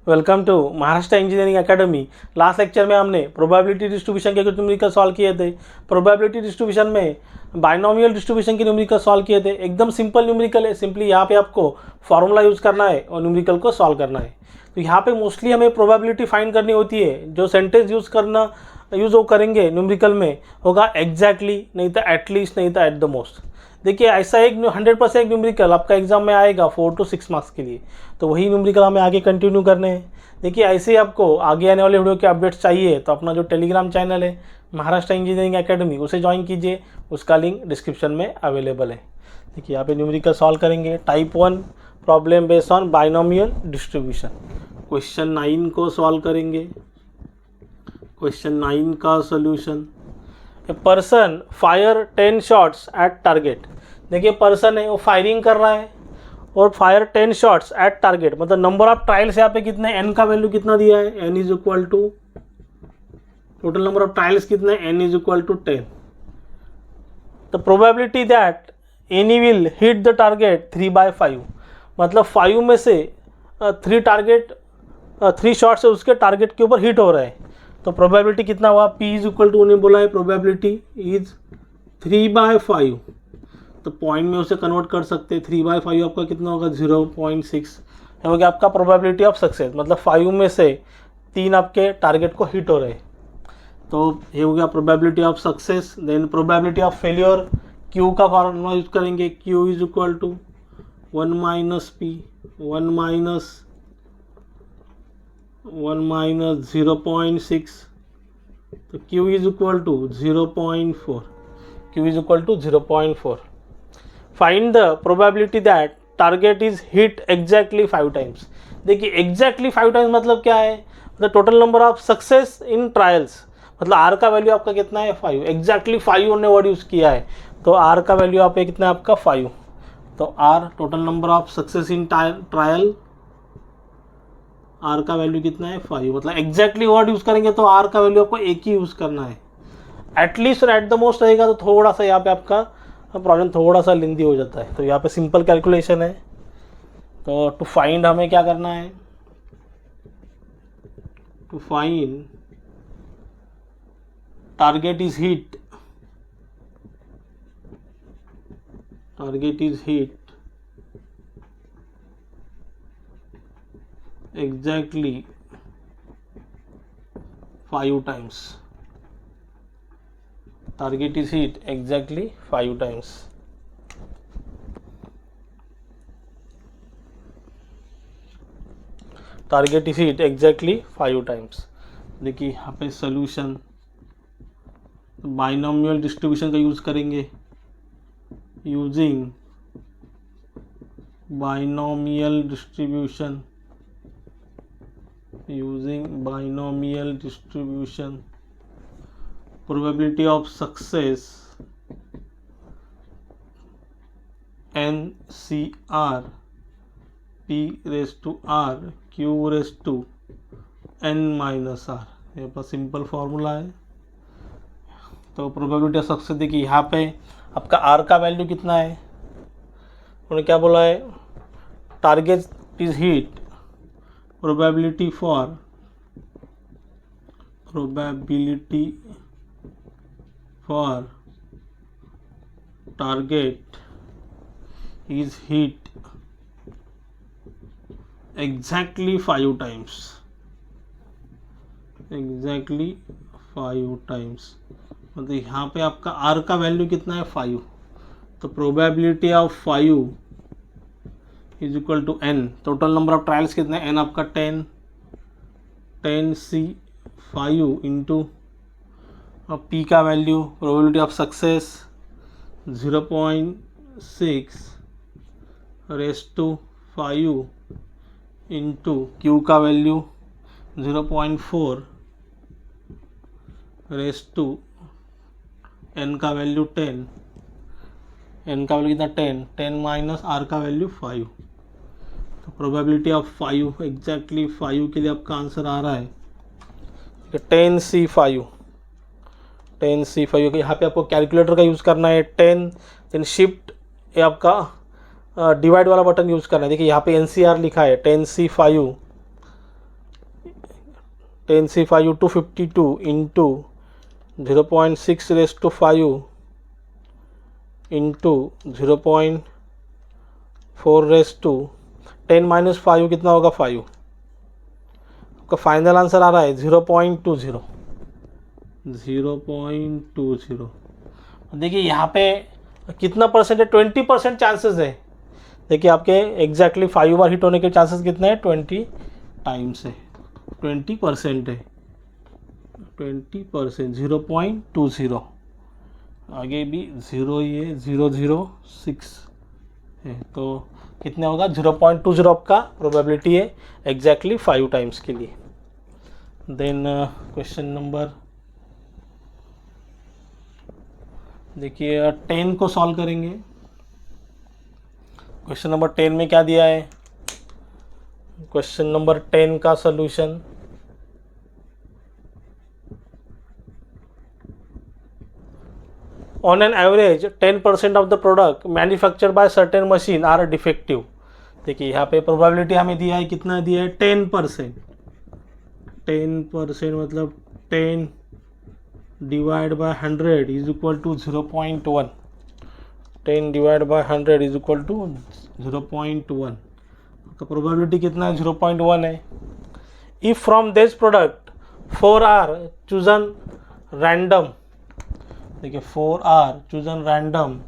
Welcome to Maharashtra engineering academy. Last lecture में हमने probability distribution के कुछ न्यूमेरिकल सॉल्व किए थे। प्रोबेबिलिटी डिस्ट्रीब्यूशन में बाइनोमियल डिस्ट्रीब्यूशन के न्यूमेरिकल सॉल्व किए थे। एकदम सिंपल न्यूमेरिकल है, सिंपली यहाँ पे आपको फॉर्मूला यूज़ करना है और न्यूमेरिकल को सॉल्व करना है। तो यहाँ पे मोस्टली हमें प्रोबेबिलिटी फाइंड करनी होती है। जो सेंटेंस यूज़ वो करेंगे न्यूमेरिकल में होगा एग्जैक्टली, नहीं तो एटलीस्ट, नहीं तो एट द मोस्ट। देखिए ऐसा एक 100% न्यूमेरिकल आपका एग्जाम में आएगा 4 to 6 मार्क्स के लिए, तो वही न्यूमेरिकल हमें आगे कंटिन्यू करने हैं। देखिए ऐसे ही आपको आगे आने वाले वीडियो के अपडेट्स चाहिए तो अपना जो टेलीग्राम चैनल है महाराष्ट्र इंजीनियरिंग एकेडमी उसे ज्वाइन कीजिए, उसका लिंक डिस्क्रिप्शन में अवेलेबल है। देखिए यहाँ पे न्यूमेरिकल सॉल्व करेंगे। Type 1 problem based on binomial distribution. Question 9 को सॉल्व करेंगे। क्वेश्चन 9 का solution. A person fire 10 shots at target. देखिए पर्सन है वो फायरिंग कर रहा है और फायर 10 शॉट्स एट टारगेट, मतलब नंबर ऑफ ट्रायल्स यहाँ पे कितने, एन का वैल्यू कितना दिया है, N is equal to total number of trials कितने, N is equal to 10। The probability that any will hit the target 3/5, मतलब 5 में से 3 शॉट्स है उसके टारगेट के ऊपर हिट हो रहा है। तो प्रोबेबिलिटी कितना हुआ, P इज इक्वल टू, उन्हें बोला है प्रोबेबिलिटी इज 3/5, तो पॉइंट में उसे कन्वर्ट कर सकते हैं। 3/5 आपका कितना होगा, 0.6 हो गया आपका प्रोबेबिलिटी ऑफ सक्सेस, मतलब 5 में से 3 आपके टारगेट को हिट हो रहे हैं। तो ये हो गया probability of success. Then probability of failure, Q का फॉर्मूला यूज करेंगे। Q is equal to 1 minus P, 1 minus 0.6, तो Q is equal to 0.4। Q is equal to 0.4। Find the probability that target is hit exactly 5 times. देखिए exactly 5 times मतलब क्या है, मतलब total number of success in trials, मतलब R का value आपका कितना है 5, एग्जैक्टली 5 उन्होंने वर्ड यूज़ किया है, तो आर का वैल्यू आप कितना है आपका 5। तो R total number of success in trial, R का वैल्यू कितना है 5, मतलब एग्जैक्टली वर्ड यूज़ करेंगे तो आर का वैल्यू आपको एक ही यूज़ करना है। एटलीस्ट और एट द मोस्ट रहेगा तो थोड़ा सा यहाँ पे आपका प्रॉब्लम थोड़ा सा लेंदी हो जाता है। तो यहाँ पे सिंपल कैलकुलेशन है। तो टू फाइंड हमें क्या करना है, to find target is hit, target is hit exactly 5 times, target is hit exactly 5 times। Target is hit exactly 5 times. देखिए यहाँ पे सोल्यूशन बाइनोमियल डिस्ट्रीब्यूशन का यूज़ करेंगे। Using binomial distribution, using binomial distribution, probability of success NCR P raised to R Q raised to N minus R, ये पर simple formula है। तो probability of success देखिए यहाँ पे आपका R का वैल्यू कितना है, उन्होंने क्या बोला है, target is hit, probability for target is hit exactly 5 times, exactly 5 times, मतलब यहाँ पे आपका R का वैल्यू कितना है 5, तो probability of 5 is equal to n, total number of trials कितना है, n आपका 10C5 इंटू अब P का value, probability of success 0.6 raise to 5 into Q का वैल्यू 0.4 रेस टू N का वैल्यू 10, N का वैल्यू कितना 10 माइनस R का वैल्यू 5। तो प्रोबेबिलिटी ऑफ 5 एग्जैक्टली 5 के लिए आपका आंसर आ रहा है 10C5। 10C5 यहाँ पे आपको कैलकुलेटर का यूज़ करना है 10, देन शिफ्ट ये आपका डिवाइड वाला बटन यूज़ करना है। देखिए यहाँ पे NCR लिखा है 10C5 10c5 252 into 0.6 raise to 5 into 0.4 raise to 10 minus 5 कितना होगा 5। आपका फाइनल आंसर आ रहा है 0.20। 0.20 देखिए यहाँ पे कितना परसेंट है, 20% चांसेस है। देखिए आपके एग्जैक्टली 5 बार हिट होने के चांसेस कितने हैं, 20 टाइम्स है, 20% है, 20%, 0.20। आगे भी 0 ही है, 006 है, तो कितने होगा 0.20 आपका प्रोबेबिलिटी है एग्जैक्टली 5 टाइम्स के लिए। देन क्वेश्चन नंबर देखिए 10 को सॉल्व करेंगे। क्वेश्चन नंबर 10 में क्या दिया है, क्वेश्चन नंबर 10 का solution on an average 10% of the product manufacture by certain machine are defective. देखिए यहाँ पे प्रोबेबिलिटी हमें दिया है, कितना दिया है 10%। 10% मतलब 10 divide by 100 is equal to 0.1। 10 divide by 100 is equal to 0.1 का प्रोबेबिलिटी कितना है 0.1 है। If from this product 4 are chosen random, देखिए 4 are chosen random,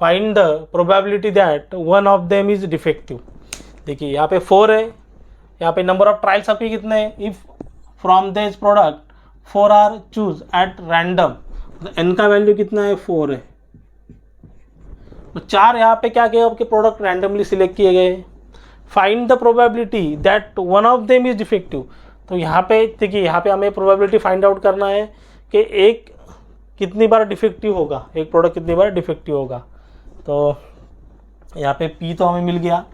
find the probability that one of them is defective. देखिए यहाँ पे 4 है, यहाँ पे नंबर ऑफ ट्रायल्स आपके कितने हैं, if from this product 4 are choose at random, N का वैल्यू कितना है 4 है, तो 4 यहाँ पे क्या किया आपके प्रोडक्ट रैंडमली सिलेक्ट किए गए। Find the probability that one of them is defective, तो यहाँ पे देखिए यहाँ पे हमें प्रोबेबिलिटी फाइंड आउट करना है कि एक कितनी बार डिफेक्टिव होगा, एक प्रोडक्ट कितनी बार डिफेक्टिव होगा। तो यहाँ पे P तो हमें मिल गया,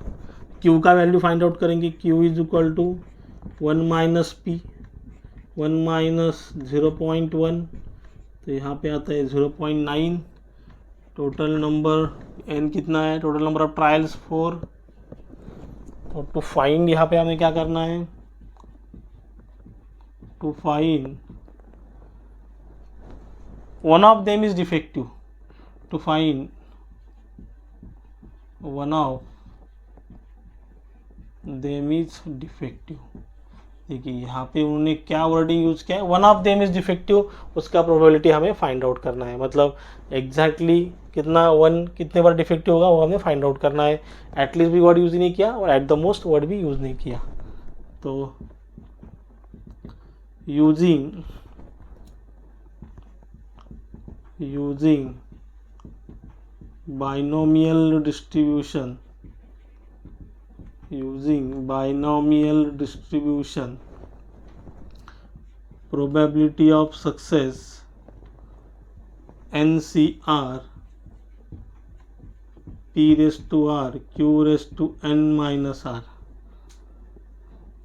Q का वैल्यू फाइंड आउट करेंगे, Q is equal to 1 minus P, 1 minus 0.1, तो यहाँ पे आता है 0.9। टोटल नंबर N कितना है, टोटल नंबर ऑफ ट्रायल्स 4। और टू फाइंड यहाँ पे हमें क्या करना है, to find one of them is defective, to find one of them is defective। देखिए यहाँ पे उन्होंने क्या वर्डिंग यूज किया है, one of them is defective, उसका प्रोबेबिलिटी हमें फाइंड आउट करना है। मतलब एग्जैक्टली कितना वन कितने बार डिफेक्टिव होगा वो हमें फाइंड आउट करना है। एटलीस्ट भी वर्ड यूज नहीं किया और एट द मोस्ट वर्ड भी यूज नहीं किया। तो using binomial distribution, probability of success NCR P raised to R Q raised to N minus R,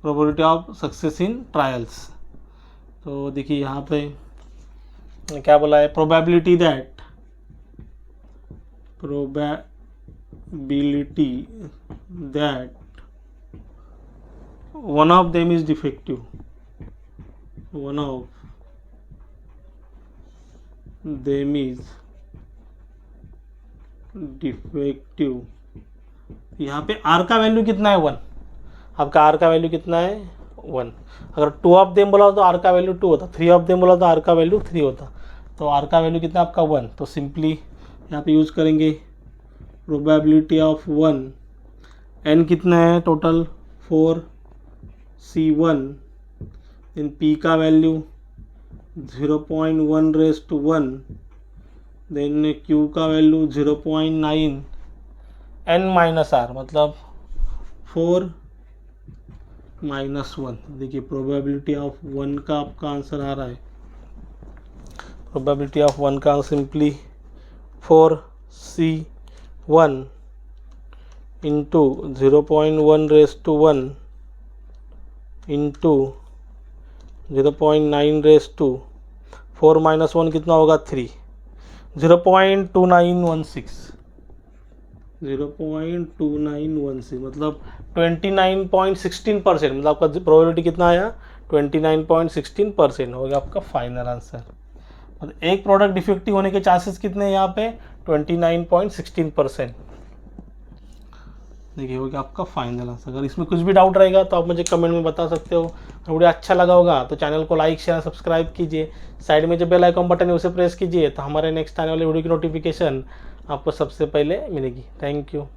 probability of success in trials। तो देखिए यहाँ पे क्या बोला है, probability that one of them is defective, one of them is defective. यहाँ पे are का वैल्यू कितना है 1, आपका आर का वैल्यू कितना है 1। अगर 2 ऑफ देम बोला तो आर का वैल्यू 2 होता, 3 ऑफ देम बोला तो आर का वैल्यू 3 होता। तो आर का वैल्यू कितना आपका 1, तो सिंपली यहाँ पे यूज़ करेंगे प्रोबेबिलिटी ऑफ 1, एन कितना है टोटल 4, C1, देन P का value 0.1 raise to 1, then Q का वैल्यू 0.9, N माइनस आर मतलब 4 माइनस 1। देखिए प्रोबेबिलिटी ऑफ 1 का आपका आंसर आ रहा है, प्रोबेबिलिटी ऑफ 1 का simply 4C1 into 0.1 raise to 1 into 0.9 raise to 4 minus 1 कितना होगा 3, 0.2916, 0.2916 मतलब 29.16%, मतलब आपका प्रोबेबिलिटी कितना आया 29.16% हो गया आपका फाइनल आंसर। मतलब एक प्रोडक्ट डिफेक्टिव होने के चांसेस कितने हैं यहाँ पे, 29.16%। देखिए हो गया आपका फाइनल आंसर। अगर इसमें कुछ भी डाउट रहेगा तो आप मुझे कमेंट में बता सकते हो। वीडियो अच्छा लगा होगा तो चैनल को लाइक शेयर सब्सक्राइब कीजिए। साइड में जो बेल आइकॉन बटन है उसे प्रेस कीजिए तो हमारे नेक्स्ट आने वाले वीडियो की नोटिफिकेशन आपको सबसे पहले मिलेगी। Thank you.